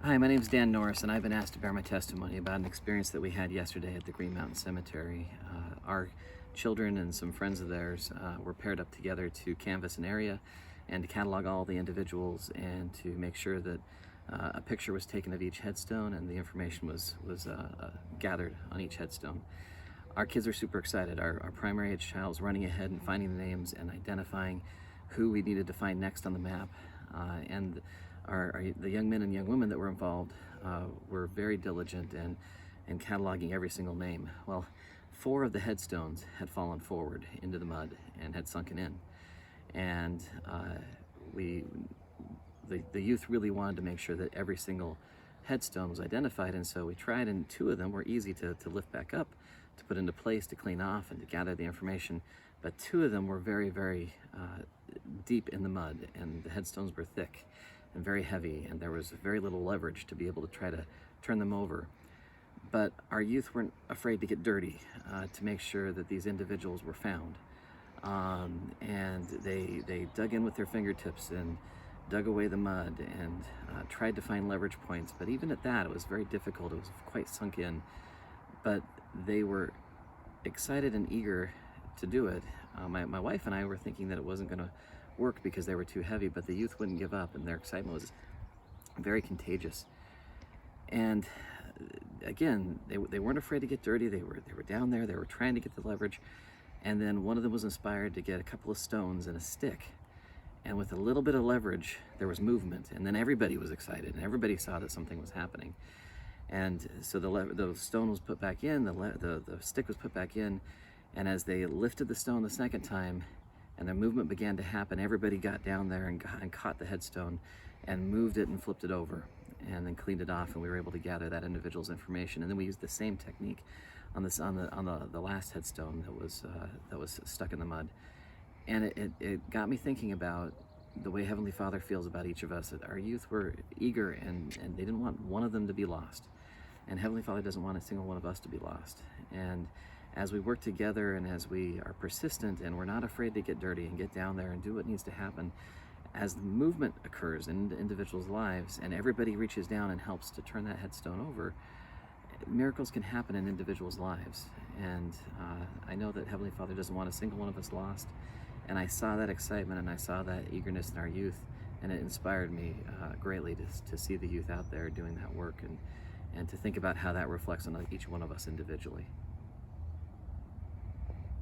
Hi, my name is Dan Norris, and I've been asked to bear my testimony about an experience that we had yesterday at the Green Mountain Cemetery. Our children and some friends of theirs were paired up together to canvass an area and to catalog all the individuals and to make sure that a picture was taken of each headstone and the information was gathered on each headstone. Our kids are super excited. Our primary age child is running ahead and finding the names and identifying who we needed to find next on the map. And the young men and young women that were involved were very diligent in cataloging every single name. Well, 4 of the headstones had fallen forward into the mud and had sunken in. And the youth really wanted to make sure that every single headstone was identified, and so we tried, and 2 of them were easy to lift back up, to put into place, to clean off, and to gather the information. But 2 of them were very, very deep in the mud, and the headstones were thick and very heavy, and there was very little leverage to be able to try to turn them over. But our youth weren't afraid to get dirty to make sure that these individuals were found. And they dug in with their fingertips and dug away the mud and tried to find leverage points. But even at that, it was very difficult. It was quite sunk in. But they were excited and eager to do it. My wife and I were thinking that it wasn't going to work because they were too heavy, but the youth wouldn't give up, and their excitement was very contagious. And again, they weren't afraid to get dirty. They were down there. They were trying to get the leverage. And then one of them was inspired to get a couple of stones and a stick. And with a little bit of leverage, there was movement. And then everybody was excited, and everybody saw that something was happening. And so the stone was put back in, the stick was put back in, and as they lifted the stone the second time, and the movement began to happen, everybody got down there and caught the headstone and moved it and flipped it over and then cleaned it off, and we were able to gather that individual's information. And then we used the same technique on the last headstone that was stuck in the mud. And it got me thinking about the way Heavenly Father feels about each of us. That our youth were eager and they didn't want one of them to be lost. And Heavenly Father doesn't want a single one of us to be lost. And as we work together and as we are persistent and we're not afraid to get dirty and get down there and do what needs to happen, as the movement occurs in individuals' lives and everybody reaches down and helps to turn that headstone over, miracles can happen in individuals' lives. And I know that Heavenly Father doesn't want a single one of us lost. And I saw that excitement and I saw that eagerness in our youth, and it inspired me greatly to see the youth out there doing that work and to think about how that reflects on each one of us individually.